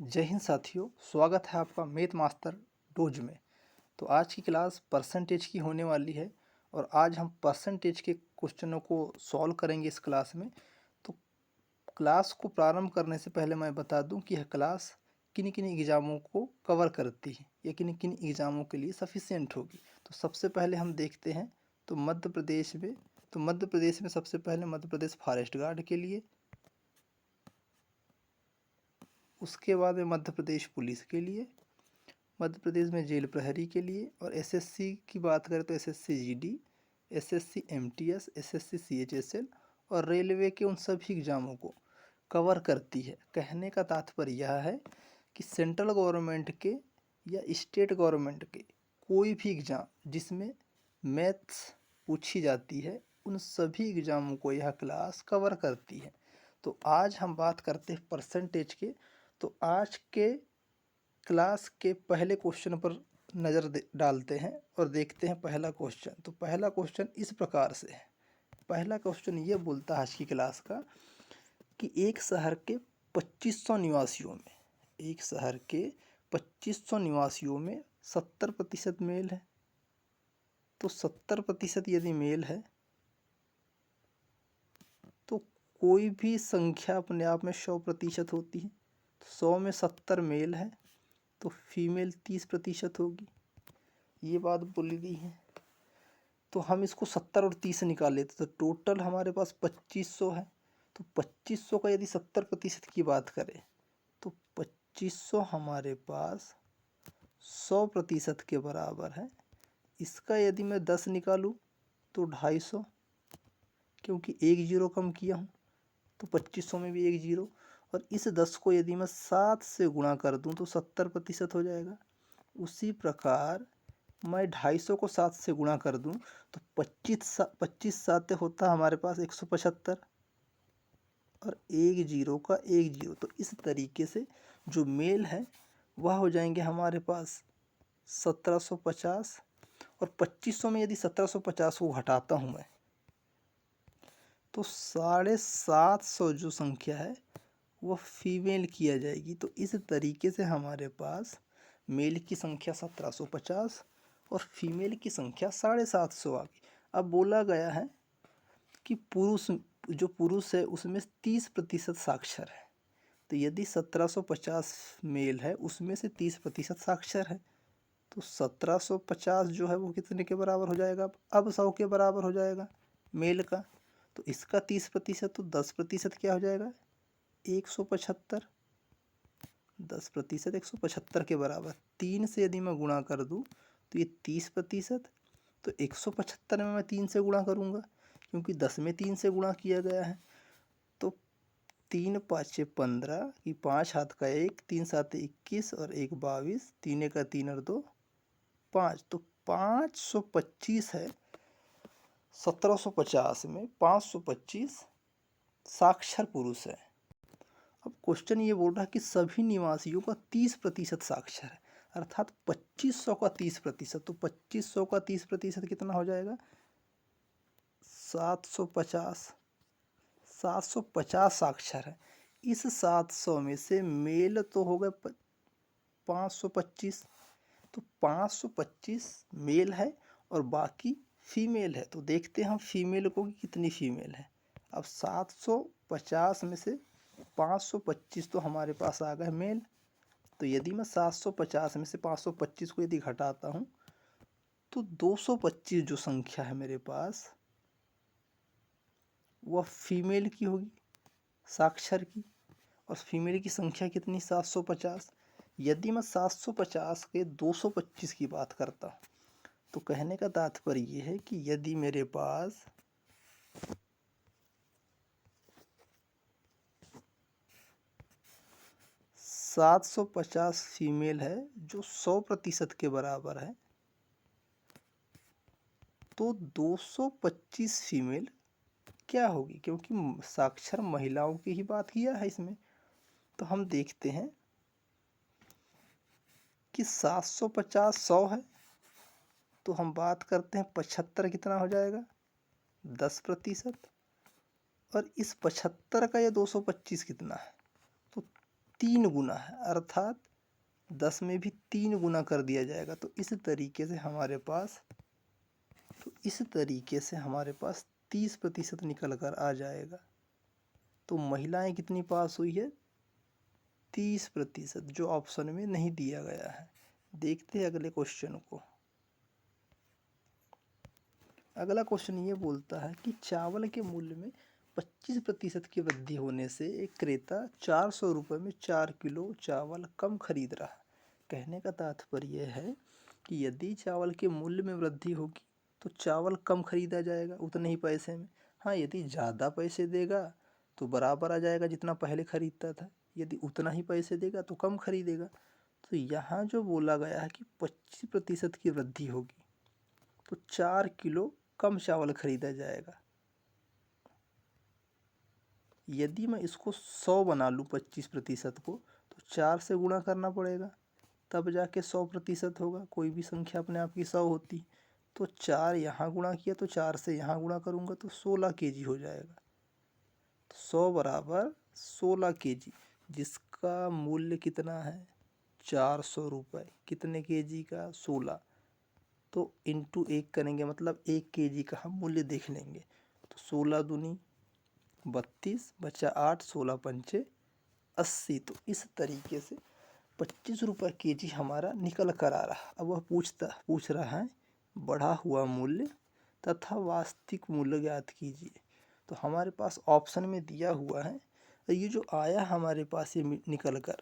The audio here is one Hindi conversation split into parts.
जय हिंद साथियों, स्वागत है आपका मैथ मास्टर डोज में। तो आज की क्लास परसेंटेज की होने वाली है और आज हम परसेंटेज के क्वेश्चनों को सॉल्व करेंगे इस क्लास में। तो क्लास को प्रारंभ करने से पहले मैं बता दूं कि यह क्लास किन किन एग्ज़ामों को कवर करती है या किन किन एग्ज़ामों के लिए सफिशिएंट होगी। तो सबसे पहले हम देखते हैं मध्य प्रदेश में सबसे पहले मध्य प्रदेश फॉरेस्ट गार्ड के लिए, उसके बाद में मध्य प्रदेश पुलिस के लिए, मध्य प्रदेश में जेल प्रहरी के लिए, और एसएससी की बात करें तो SSC GD, SSC MTS, SSC CHSL और रेलवे के उन सभी एग्ज़ामों को कवर करती है। कहने का तात्पर्य यह है कि सेंट्रल गवर्नमेंट के या स्टेट गवर्नमेंट के कोई भी एग्ज़ाम जिसमें मैथ्स पूछी जाती है उन सभी एग्ज़ामों को यह क्लास कवर करती है। तो आज हम बात करते हैं परसेंटेज के। तो आज के क्लास के पहले क्वेश्चन पर नज़र डालते हैं और देखते हैं पहला क्वेश्चन। तो पहला क्वेश्चन इस प्रकार से है। पहला क्वेश्चन ये बोलता है आज की क्लास का कि एक शहर के 2500 निवासियों में 70% मेल है। तो 70% यदि मेल है तो कोई भी संख्या अपने आप में 100% होती है। तो 100 में 70 मेल है तो फीमेल 30% होगी। ये बात बोली गई है। तो हम इसको 70 और 30 निकाल लेते तो टोटल हमारे पास 2500 है। तो 2500 का यदि 70% की बात करें तो 2500 हमारे पास 100% के बराबर है। इसका यदि मैं 10 निकालूं तो 250, क्योंकि एक जीरो कम किया हूँ तो 2500 में भी एक जीरो। और इस 10 को यदि मैं 7 से गुणा कर दूं तो 70% हो जाएगा। उसी प्रकार मैं 250 को 7 से गुणा कर दूं तो 25 सात होता हमारे पास 175 और एक जीरो का एक जीरो। तो इस तरीके से जो मेल है वह हो जाएंगे हमारे पास 1750। और 2500 में यदि 1750 को घटाता हूँ मैं तो 750 जो संख्या है वह फीमेल की आ जाएगी। तो इस तरीके से हमारे पास मेल की संख्या 1750 और फीमेल की संख्या 750 आ गई। अब बोला गया है कि पुरुष है उसमें 30% साक्षर है। तो यदि 1750 मेल है उसमें से 30% साक्षर है तो 1750 जो है वो कितने के बराबर हो जाएगा? अब 100 के बराबर हो जाएगा मेल का। तो इसका 30% तो 10% क्या हो जाएगा? 175। 10% 175 के बराबर। 3 से यदि मैं गुणा कर दूं तो ये 30%। तो 175 में मैं 3 से गुणा करूंगा क्योंकि 10 में 3 से गुणा किया गया है। तो 3 5 15 की 5 हाथ का 1, 3 7 21 और 1 22, 3 का 3 और 2 5। तो 525 है। 1750 में 525 साक्षर पुरुष है। अब क्वेश्चन ये बोल रहा है कि सभी निवासियों का 30% साक्षर है, अर्थात 2500 का 30%। तो 2500 का 30% कितना हो जाएगा? 750। 750 साक्षर है। इस 700 में से मेल तो हो गए 525। तो 525 मेल है और बाकी फीमेल है। तो देखते हैं हम फीमेल को कि कितनी फीमेल है। अब 750 में से 525 तो हमारे पास आ गए मेल। तो यदि मैं 750 में से 525 को यदि घटाता हूँ तो 225 जो संख्या है मेरे पास वह फीमेल की होगी, साक्षर की। और फीमेल की संख्या कितनी? 750। यदि मैं 750 के 225 की बात करता हूँ तो कहने का तात्पर्य ये है कि यदि मेरे पास 750 फीमेल है जो 100% के बराबर है तो 225 फीमेल क्या होगी? क्योंकि साक्षर महिलाओं की ही बात किया है इसमें। तो हम देखते हैं कि 750 100 है तो हम बात करते हैं 75 कितना हो जाएगा? 10%। और इस 75 का ये 225 कितना है? तो 3 गुना है, अर्थात 10 में भी 3 गुना कर दिया जाएगा। तो इस तरीके से हमारे पास 30% निकल कर आ जाएगा। तो महिलाएं कितनी पास हुई है? 30%, जो ऑप्शन में नहीं दिया गया है। देखते हैं अगले क्वेश्चन को। अगला क्वेश्चन ये बोलता है कि चावल के मूल्य में 25% की वृद्धि होने से एक क्रेता 400 रुपये में 4 किलो चावल कम खरीद रहा है। कहने का तात्पर्य है कि यदि चावल के मूल्य में वृद्धि होगी तो चावल कम खरीदा जाएगा उतने ही पैसे में। हाँ, यदि ज़्यादा पैसे देगा तो बराबर आ जाएगा जितना पहले खरीदता था, यदि उतना ही पैसे देगा तो कम खरीदेगा। तो यहाँ जो बोला गया है कि 25% की वृद्धि होगी तो 4 किलो कम चावल खरीदा जाएगा। यदि मैं इसको 100 बना लूँ 25% को, तो 4 से गुणा करना पड़ेगा, तब जाके 100% होगा। कोई भी संख्या अपने आप की 100 होती। तो 4 यहाँ गुणा किया तो 4 से यहाँ गुणा करूँगा तो 16 kg हो जाएगा। तो 100 बराबर 16 kg, जिसका मूल्य कितना है? 400 रुपये। कितने kg का? 16। तो इंटू 1 करेंगे, मतलब 1 kg का हम मूल्य देख लेंगे। तो 16 दूनी 32 बचा 8, 16 पंचे 80। तो इस तरीके से 25 रुपये kg हमारा निकल कर आ रहा। अब वह पूछ रहा है बढ़ा हुआ मूल्य तथा वास्तविक मूल्य ज्ञात कीजिए। तो हमारे पास ऑप्शन में दिया हुआ है, ये जो आया हमारे पास ये निकल कर,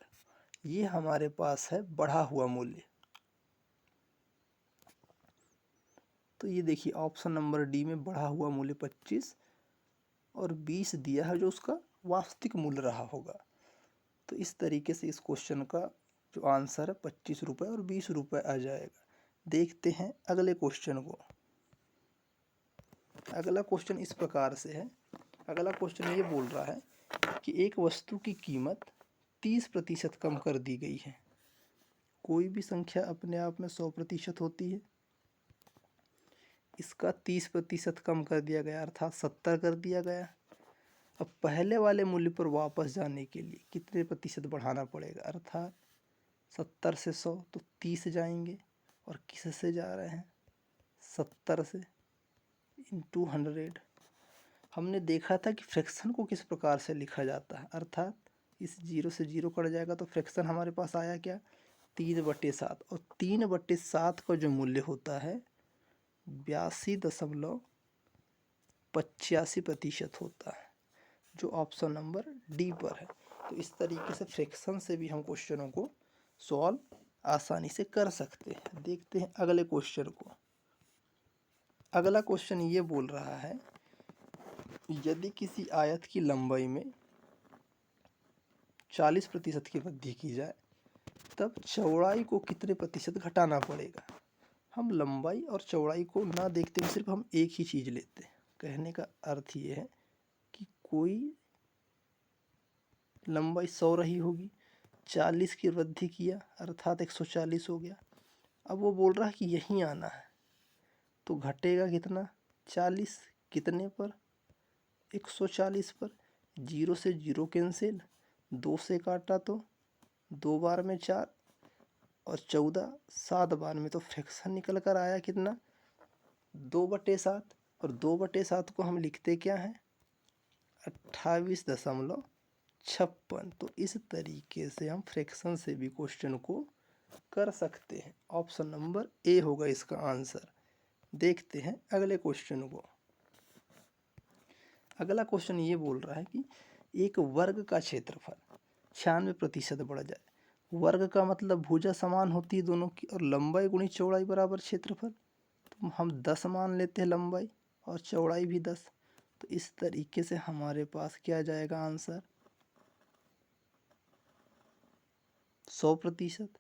ये हमारे पास है बढ़ा हुआ मूल्य। तो ये देखिए ऑप्शन नंबर डी में बढ़ा हुआ मूल्य 25 और 20 दिया है जो उसका वास्तविक मूल्य रहा होगा। तो इस तरीके से इस क्वेश्चन का जो आंसर है 25 रुपये और 20 रुपये आ जाएगा। देखते हैं अगले क्वेश्चन को। अगला क्वेश्चन इस प्रकार से है। अगला क्वेश्चन ये बोल रहा है कि एक वस्तु की कीमत 30% कम कर दी गई है। कोई भी संख्या अपने आप में 100% होती है, इसका 30% कम कर दिया गया, अर्थात 70 कर दिया गया। अब पहले वाले मूल्य पर वापस जाने के लिए कितने प्रतिशत बढ़ाना पड़ेगा? अर्थात 70 से 100 तो 30 जाएंगे, और किस से जा रहे हैं? 70 से इंटू 100। हमने देखा था कि फ्रैक्शन को किस प्रकार से लिखा जाता है, अर्थात इस 0 से 0 कट जाएगा तो फ्रैक्शन हमारे पास आया क्या? 3/7। और 3/7 का जो मूल्य होता है 82.85% होता है, जो ऑप्शन नंबर डी पर है। तो इस तरीके से फ्रैक्शन से भी हम क्वेश्चनों को सॉल्व आसानी से कर सकते हैं। देखते हैं अगले क्वेश्चन को। अगला क्वेश्चन ये बोल रहा है यदि किसी आयत की लंबाई में 40% की वृद्धि की जाए तब चौड़ाई को कितने प्रतिशत घटाना पड़ेगा? हम लंबाई और चौड़ाई को ना देखते हुए सिर्फ हम एक ही चीज़ लेते हैं। कहने का अर्थ ये है कि कोई लंबाई 100 रही होगी, 40 की वृद्धि किया अर्थात 140 हो गया। अब वो बोल रहा है कि यहीं आना है, तो घटेगा कितना? 40 कितने पर? 140 पर। 0 से 0 कैंसिल, 2 से काटा तो 2 बार में 4 और 14, 7 बार में तो फ्रैक्शन निकल कर आया कितना? 2/7। और 2/7 को हम लिखते क्या हैं? 28.56। तो इस तरीके से हम फ्रैक्शन से भी क्वेश्चन को कर सकते हैं। ऑप्शन नंबर ए होगा इसका आंसर। देखते हैं अगले क्वेश्चन को। अगला क्वेश्चन ये बोल रहा है कि एक वर्ग का क्षेत्रफल 96% बढ़ जाए। वर्ग का मतलब भुजा समान होती है दोनों की, और लंबाई गुणी चौड़ाई बराबर क्षेत्रफल। तो हम 10 मान लेते हैं लंबाई, और चौड़ाई भी 10। तो इस तरीके से हमारे पास क्या जाएगा आंसर? 100%।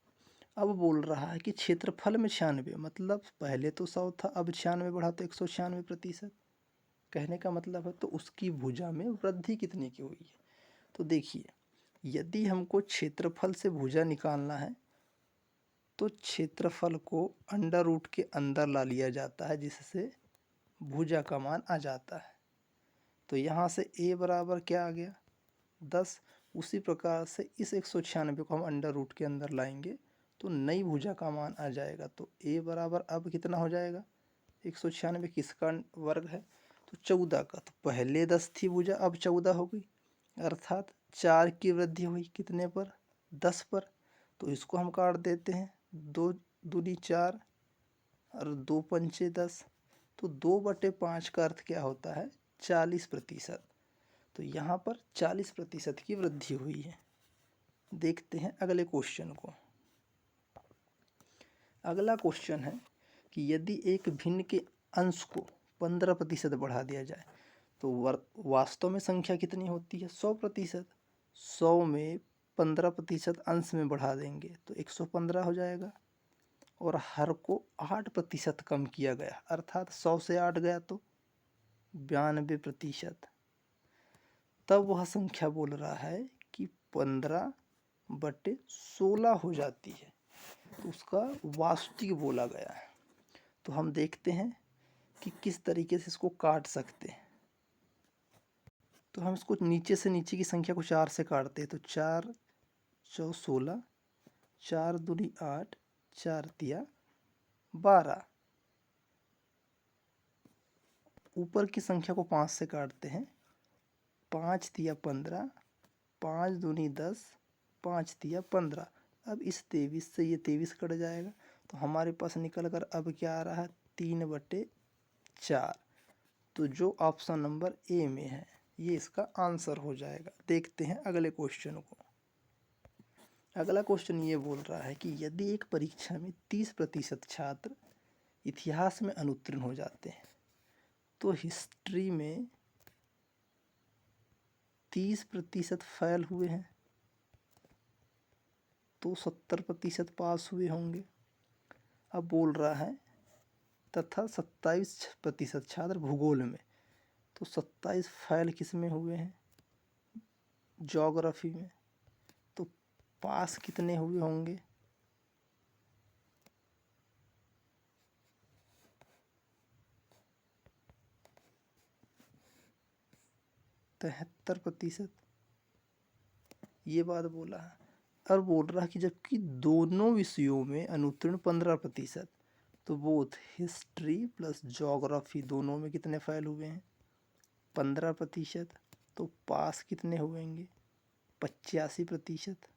अब बोल रहा है कि क्षेत्रफल में 96, मतलब पहले तो 100 था, अब 96 बढ़ा तो 196%। कहने का मतलब है तो उसकी भुजा में वृद्धि कितने की हुई है? तो देखिए, यदि हमको क्षेत्रफल से भुजा निकालना है तो क्षेत्रफल को अंडर रूट के अंदर ला लिया जाता है, जिससे भुजा का मान आ जाता है। तो यहाँ से a बराबर क्या आ गया? 10। उसी प्रकार से इस 196 को हम अंडर रूट के अंदर लाएंगे तो नई भुजा का मान आ जाएगा। तो a बराबर अब कितना हो जाएगा, 196 किसका वर्ग है, तो 14 का। तो पहले 10 थी भुजा, अब 14 हो गई, अर्थात 4 की वृद्धि हुई कितने पर, 10 पर। तो इसको हम काट देते हैं, 2 दूनी 4 और 2 पंचे 10। तो 2/5 का अर्थ क्या होता है, 40%। तो यहाँ पर 40% की वृद्धि हुई है। देखते हैं अगले क्वेश्चन को। अगला क्वेश्चन है कि यदि एक भिन्न के अंश को 15% बढ़ा दिया जाए तो वास्तव में संख्या कितनी होती है, 100%। 100 में 15% अंश में बढ़ा देंगे तो 115 हो जाएगा। और हर को 8% कम किया गया, अर्थात 100 से 8 गया तो 92%। तब वह संख्या बोल रहा है कि 15/16 हो जाती है, तो उसका वास्तविक बोला गया है। तो हम देखते हैं कि किस तरीके से इसको काट सकते हैं। तो हम इसको नीचे से नीचे की संख्या को 4 से काटते हैं। तो 4 चौ 16, 4 दूनी 8, 4 तिया 12। ऊपर की संख्या को 5 से काटते हैं। 5 तिया 15, 5 दूनी 10, 5 तिया 15। अब इस 23 से ये 23 कट जाएगा तो हमारे पास निकल कर अब क्या आ रहा है, 3/4। तो जो ऑप्शन नंबर ए में है ये इसका आंसर हो जाएगा। देखते हैं अगले क्वेश्चन को। अगला क्वेश्चन ये बोल रहा है कि यदि एक परीक्षा में 30% छात्र इतिहास में अनुत्तीर्ण हो जाते हैं तो हिस्ट्री में 30% फेल हुए हैं तो 70% पास हुए होंगे। अब बोल रहा है तथा 27% छात्र भूगोल में, तो 27 फेल किस में हुए हैं, ज्योग्राफी में। तो पास कितने हुए होंगे, 73%। ये बात बोला है। और बोल रहा है कि जबकि दोनों विषयों में अनुत्तीर्ण 15%, तो बोथ हिस्ट्री प्लस ज्योग्राफी दोनों में कितने फेल हुए हैं, 15%। तो पास कितने हुएंगे, 85%।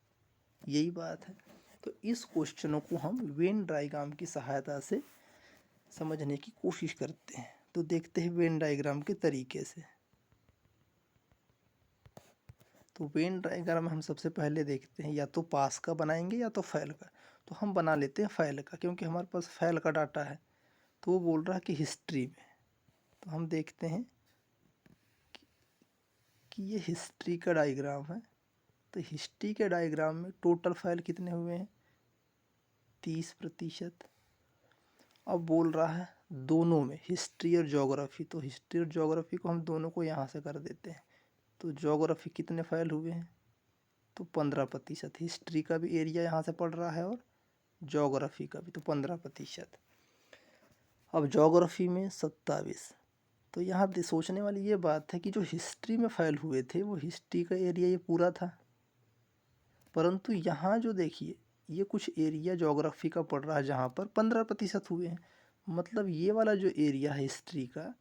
यही बात है। तो इस क्वेश्चनों को हम वेन डायग्राम की सहायता से समझने की कोशिश करते हैं। तो देखते हैं वेन डायग्राम के तरीके से। तो वेन डायग्राम हम सबसे पहले देखते हैं, या तो पास का बनाएंगे या तो फेल का। तो हम बना लेते हैं फेल का, क्योंकि हमारे पास फेल का डाटा है। तो वो बोल रहा है कि हिस्ट्री में, तो हम देखते हैं कि ये हिस्ट्री का डायग्राम है। तो हिस्ट्री के डायग्राम में टोटल फेल कितने हुए हैं, 30%। अब बोल रहा है दोनों में, हिस्ट्री और ज्योग्राफी। तो हिस्ट्री और ज्योग्राफी को हम दोनों को यहाँ से कर देते हैं। तो ज्योग्राफी कितने फेल हुए हैं, तो 15%। हिस्ट्री का भी एरिया यहाँ से पड़ रहा है और ज्योग्राफी का भी, तो 15%। अब ज्योग्राफी में 27। तो यहाँ सोचने वाली ये बात है कि जो हिस्ट्री में फेल हुए थे वो हिस्ट्री का एरिया ये पूरा था, परंतु यहाँ जो देखिए ये कुछ एरिया ज्योग्राफी का पड़ रहा है जहाँ पर 15% हुए हैं। मतलब ये वाला जो एरिया है हिस्ट्री का,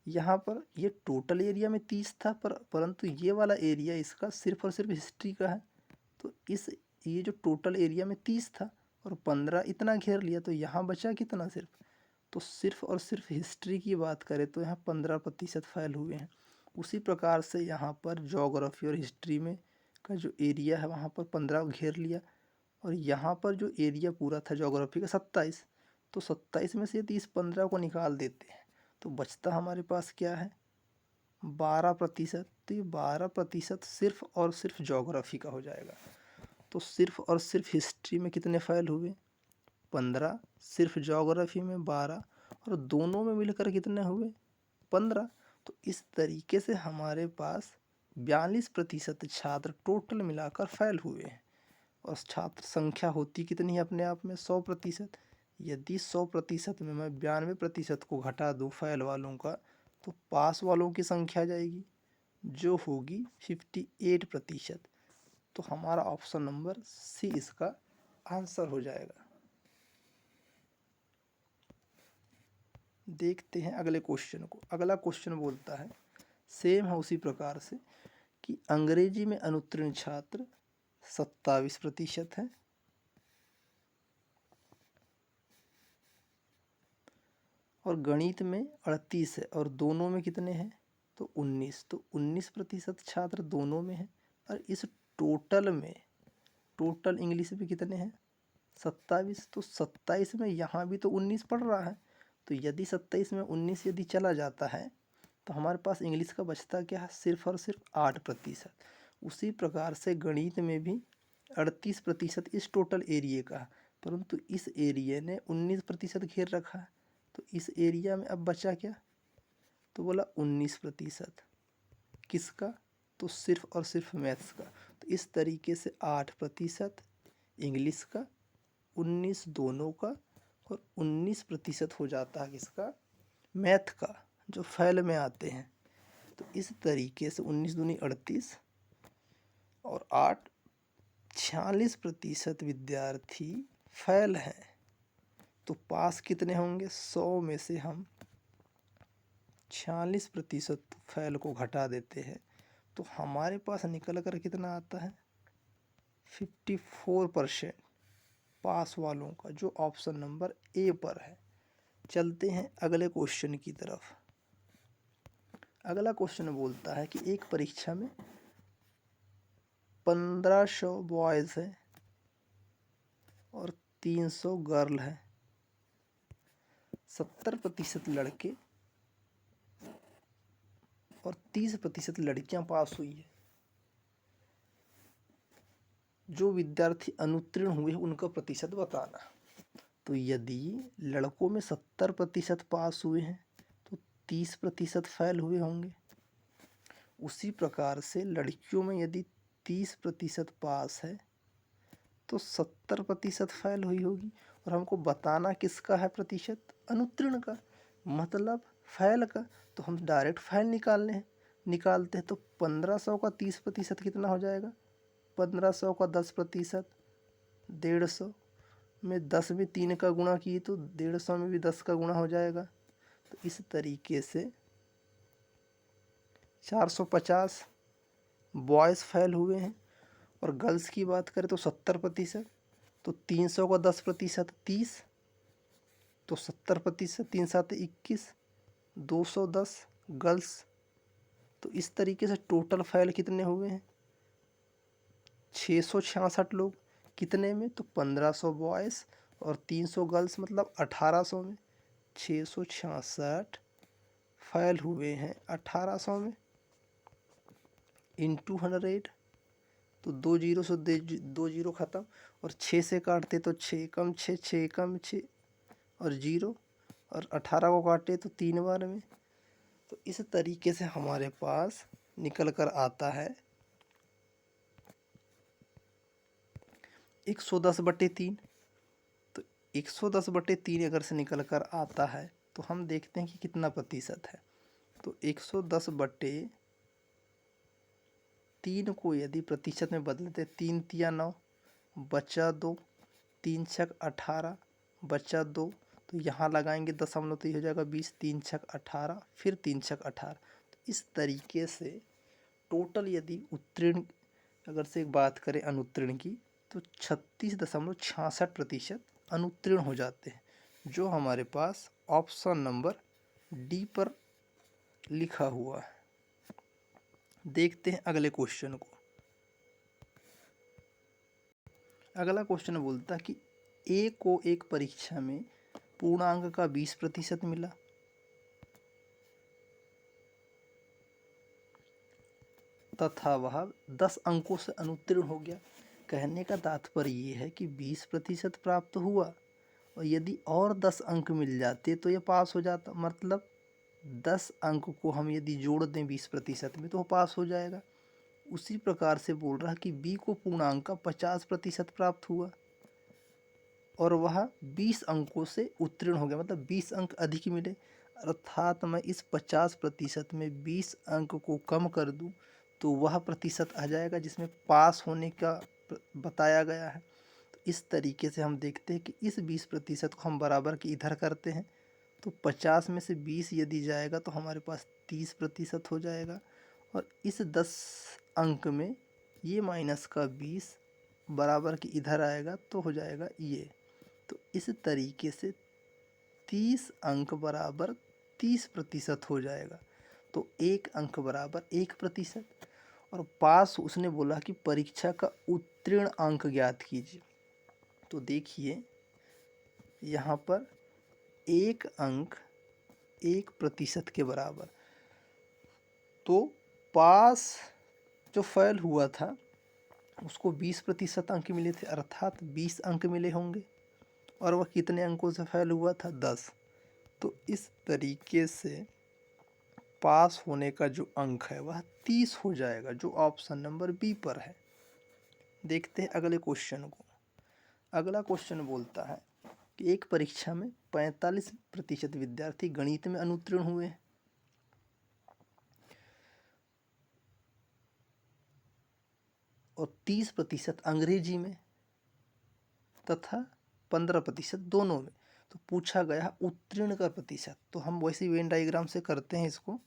यहाँ पर ये टोटल एरिया में 30 था, परंतु ये वाला एरिया इसका सिर्फ और सिर्फ हिस्ट्री का है। तो ये जो टोटल एरिया में 30 था और 15 इतना घेर लिया, तो यहाँ बचा कितना, सिर्फ। तो सिर्फ और सिर्फ हिस्ट्री की बात करें तो यहाँ 15% फेल हुए हैं। उसी प्रकार से यहाँ पर ज्योग्राफी और हिस्ट्री में का जो एरिया है वहाँ पर 15 घेर लिया, और यहाँ पर जो एरिया पूरा था ज्योग्राफी का 27। तो 27 में से 30-15 को निकाल देते हैं तो बचता हमारे पास क्या है, 12%। तो ये 12% सिर्फ और सिर्फ ज्योग्राफी का हो जाएगा। तो सिर्फ और सिर्फ हिस्ट्री में कितने फेल हुए, 15, सिर्फ ज्योग्राफी में 12, और दोनों में मिलकर कितने हुए, 15। तो इस तरीके से हमारे पास 42% छात्र टोटल मिलाकर फेल हुए हैं। और छात्र संख्या होती कितनी है अपने आप में, 100%। यदि 100% में मैं 92% को घटा दूँ फेल वालों का, तो पास वालों की संख्या आ जाएगी जो होगी 58%। तो हमारा ऑप्शन नंबर सी इसका आंसर हो जाएगा। देखते हैं अगले क्वेश्चन को। अगला क्वेश्चन बोलता है, सेम है उसी प्रकार से, कि अंग्रेजी में अनुत्तीर्ण छात्र 27% है और गणित में 38 है, और दोनों में कितने हैं तो 19। तो 19% छात्र दोनों में है। और इस टोटल में टोटल इंग्लिश में कितने हैं 27। तो 27 में यहाँ भी तो 19 पढ़ रहा है। तो यदि 27 में 19 यदि चला जाता है तो हमारे पास इंग्लिश का बचता क्या है, सिर्फ और सिर्फ 8%। उसी प्रकार से गणित में भी 38% इस टोटल एरिए का, परंतु इस एरिए ने 19% घेर रखा है। तो इस एरिया में अब बचा क्या, तो बोला 19%। किसका, तो सिर्फ और सिर्फ मैथ्स का। तो इस तरीके से 8% इंग्लिश का, 19 दोनों का, और 19% हो जाता है किसका, मैथ का, जो फैल में आते हैं। तो इस तरीके से 19 दूनी 38 और 8 46% विद्यार्थी फैल हैं। तो पास कितने होंगे, 100 में से हम 46% फैल को घटा देते हैं तो हमारे पास निकल कर कितना आता है 54% पास वालों का, जो ऑप्शन नंबर ए पर है। चलते हैं अगले क्वेश्चन की तरफ। अगला क्वेश्चन बोलता है कि एक परीक्षा में 1500 बॉयज़ है और 300 गर्ल है। 70% लड़के और 30% लड़कियां पास हुई है। जो विद्यार्थी अनुत्तीर्ण हुए उनका प्रतिशत बताना। तो यदि लड़कों में 70% पास हुए हैं तो 30% फेल हुए होंगे। उसी प्रकार से लड़कियों में यदि 30% पास है तो 70% फेल हुई होगी। और हमको बताना किसका है प्रतिशत, अनुत्तीर्ण का, मतलब फेल का। तो हम डायरेक्ट फेल निकालते हैं। तो 1500 का 30% कितना हो जाएगा, 1500 का 10%, 150 में 10 में 3 का गुणा किए तो 150 में भी 10 का गुणा हो जाएगा। तो इस तरीके से 450 बॉयज़ फेल हुए हैं। और गर्ल्स की बात करें तो 70%। तो 300 का 10% 30, तो 70%, 3 7 21, 210 गर्ल्स। तो इस तरीके से टोटल फेल कितने हुए हैं 666 लोग। कितने में, तो 1500 बॉयज़ और 300 गर्ल्स, मतलब 1800 में 666 फेल हुए हैं 1800 में इंटू 100। तो 2 जीरो से 2 जीरो ख़त्म, और 6 से काटते तो 6 कम 6, 6 कम 6 और 0, और 18 को काटे तो 3 बार में। तो इस तरीके से हमारे पास निकल कर आता है 110/3। तो 110/3 अगर से निकल कर आता है तो हम देखते हैं कि कितना प्रतिशत है। तो 110/3 को यदि प्रतिशत में बदलते, 3 तिया 9 बचा 2, 3 छक 18 बचा 2, तो यहाँ लगाएंगे दशमलव तो ये हो जाएगा 20, 3 छक 18, फिर 3 छक 18। तो इस तरीके से टोटल यदि उत्तीर्ण अगर से एक बात करें अनुत्तीर्ण की, तो 36.66% अनुत्तीर्ण हो जाते हैं, जो हमारे पास ऑप्शन नंबर डी पर लिखा हुआ है। देखते हैं अगले क्वेश्चन को। अगला क्वेश्चन बोलता है कि ए को एक परीक्षा में पूर्णांक का 20% मिला तथा वह 10 अंकों से अनुत्तीर्ण हो गया। कहने का तात्पर्य ये है कि 20% प्राप्त हुआ और यदि और 10 अंक मिल जाते तो ये पास हो जाता। मतलब 10 अंक को हम यदि जोड़ दें 20% में तो वो पास हो जाएगा। उसी प्रकार से बोल रहा है कि बी को पूर्णांक का 50% प्राप्त हुआ और वह 20 अंकों से उत्तीर्ण हो गया, मतलब 20 अंक अधिक मिले। अर्थात मैं इस 50% में 20 अंक को कम कर दूं तो वह प्रतिशत आ जाएगा जिसमें पास होने का बताया गया है। तो इस तरीके से हम देखते हैं कि इस 20% को हम बराबर के इधर करते हैं तो 50 में से 20 यदि जाएगा तो हमारे पास 30% हो जाएगा, और इस 10 अंक में ये माइनस का 20 बराबर के इधर आएगा तो हो जाएगा ये। तो इस तरीके से 30 अंक बराबर 30% हो जाएगा। तो 1 अंक बराबर 1%। और पास उसने बोला कि परीक्षा का उत्तीर्ण अंक ज्ञात कीजिए। तो देखिए यहाँ पर 1 अंक 1% के बराबर, तो पास जो फेल हुआ था उसको 20% अंक मिले थे, अर्थात 20 अंक मिले होंगे, और वह कितने अंकों से फेल हुआ था? 10। तो इस तरीके से पास होने का जो अंक है वह 30 हो जाएगा, जो ऑप्शन नंबर बी पर है। देखते हैं अगले क्वेश्चन को। अगला क्वेश्चन बोलता है कि एक परीक्षा में 45% विद्यार्थी गणित में अनुत्तीर्ण हुए हैं और 30% अंग्रेजी में तथा 15% दोनों में। तो पूछा गया उत्तीर्ण का प्रतिशत। तो हम वैसे वेन डायग्राम से करते हैं इसको।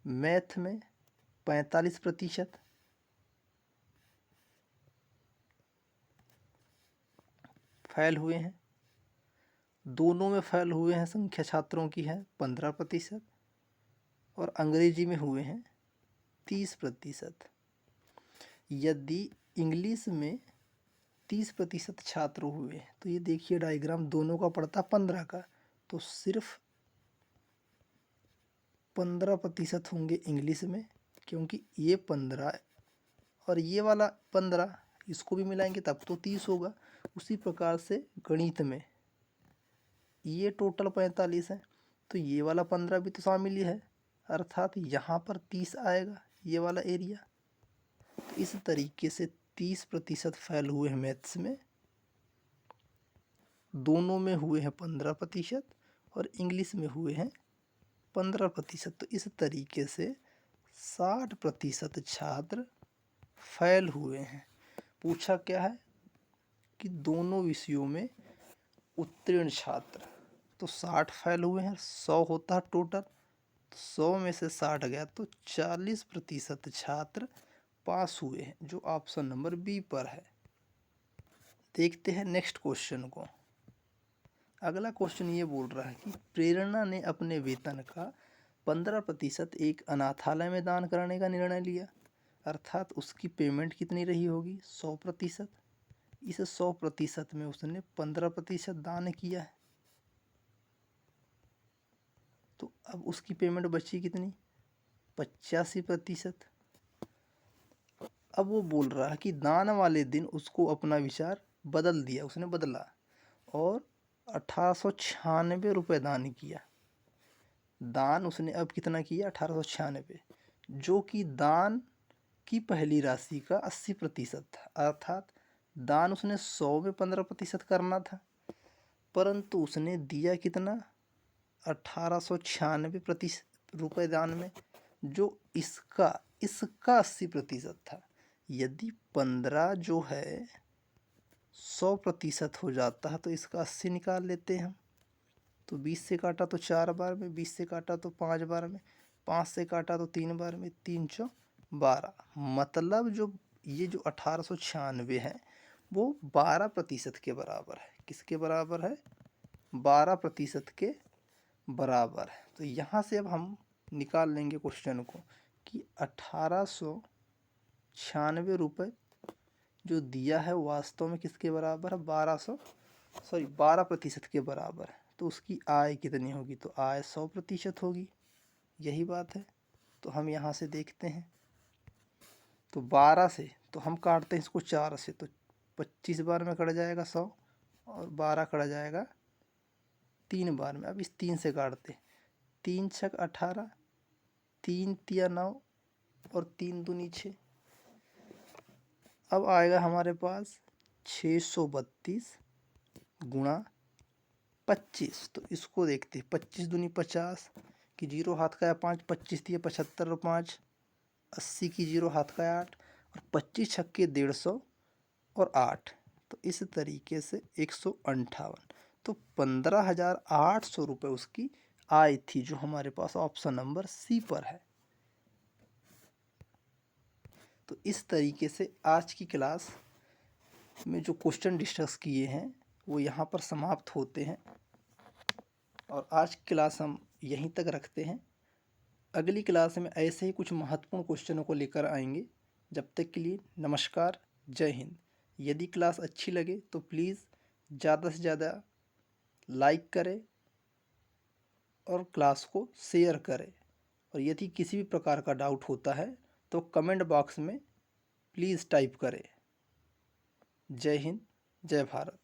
मैथ में 45% फेल हुए हैं, दोनों में फेल हुए हैं संख्या छात्रों की है 15%, और अंग्रेजी में हुए हैं 30%। यदि इंग्लिश में 30% छात्र हुए हैं तो ये देखिए डायग्राम दोनों का पड़ता 15 का, तो सिर्फ 15% होंगे इंग्लिश में, क्योंकि ये 15 और ये वाला 15 इसको भी मिलाएंगे तब तो 30 होगा। उसी प्रकार से गणित में ये टोटल 45 है, तो ये वाला 15 भी तो शामिल ही है, अर्थात यहाँ पर 30 आएगा ये वाला एरिया। तो इस तरीके से 30% फेल हुए हैं मैथ्स में, दोनों में हुए हैं 15% और इंग्लिश में हुए हैं 15%। तो इस तरीके से 60% छात्र फेल हुए हैं। पूछा क्या है कि दोनों विषयों में उत्तीर्ण छात्र, तो 60 फेल हुए हैं, 100 होता है टोटल, 100 में से 60 गया तो 40% छात्र पास हुए हैं, जो ऑप्शन नंबर बी पर है। देखते हैं नेक्स्ट क्वेश्चन को। अगला क्वेश्चन ये बोल रहा है कि प्रेरणा ने अपने वेतन का 15% एक अनाथालय में दान करने का निर्णय लिया, अर्थात उसकी पेमेंट कितनी रही होगी? 100%। इस 100% में उसने 15% दान किया है, तो अब उसकी पेमेंट बची कितनी? 85%। अब वो बोल रहा है कि दान वाले दिन उसको अपना विचार बदल दिया, उसने बदला और 1896 रुपये दान किया। दान उसने अब कितना किया? 1896, जो कि दान की पहली राशि का 80% था, अर्थात दान उसने 100 में 15% करना था, परंतु उसने दिया कितना? 1896 रुपये दान में, जो इसका 80% था। यदि 15 जो है 100% हो जाता है तो इसका 80 निकाल लेते हैं हम। तो 20 से काटा तो 4 बार में, 20 से काटा तो 5 बार में, 5 से काटा तो 3 बार में, 3 चौ 12। मतलब जो ये जो 1896 है वो 12% के बराबर है। किसके बराबर है? 12% के बराबर है। तो यहाँ से अब हम निकाल लेंगे क्वेश्चन को कि 1896 रुपये जो दिया है वास्तव में किसके बराबर है? 12% के बराबर है। तो उसकी आय कितनी होगी? तो आय 100% होगी, यही बात है। तो हम यहाँ से देखते हैं, तो 12 से तो हम काटते हैं इसको 4 से, तो 25 बार में कट जाएगा 100 और 12 कट जाएगा 3 बार में। अब इस 3 से काटते हैं, 3 छक 18, 3 तिया 9 और 3 दूनी 6। अब आएगा हमारे पास 632 गुणा 25, तो इसको देखते हैं। 25 दूनी 50 की जीरो हाथ का 5, 25 दिए 75 और 5 80 की जीरो हाथ का 8 और 25 छक्के 150 और 8, तो इस तरीके से 158, तो 15,800 रुपये उसकी आय थी, जो हमारे पास ऑप्शन नंबर सी पर है। तो इस तरीके से आज की क्लास में जो क्वेश्चन डिस्कस किए हैं वो यहाँ पर समाप्त होते हैं और आज की क्लास हम यहीं तक रखते हैं। अगली क्लास में ऐसे ही कुछ महत्वपूर्ण क्वेश्चनों को लेकर आएंगे। जब तक के लिए नमस्कार, जय हिंद। यदि क्लास अच्छी लगे तो प्लीज़ ज़्यादा से ज़्यादा लाइक करें और क्लास को शेयर करें, और यदि किसी भी प्रकार का डाउट होता है तो कमेंट बॉक्स में प्लीज़ टाइप करें। जय हिंद, जय भारत।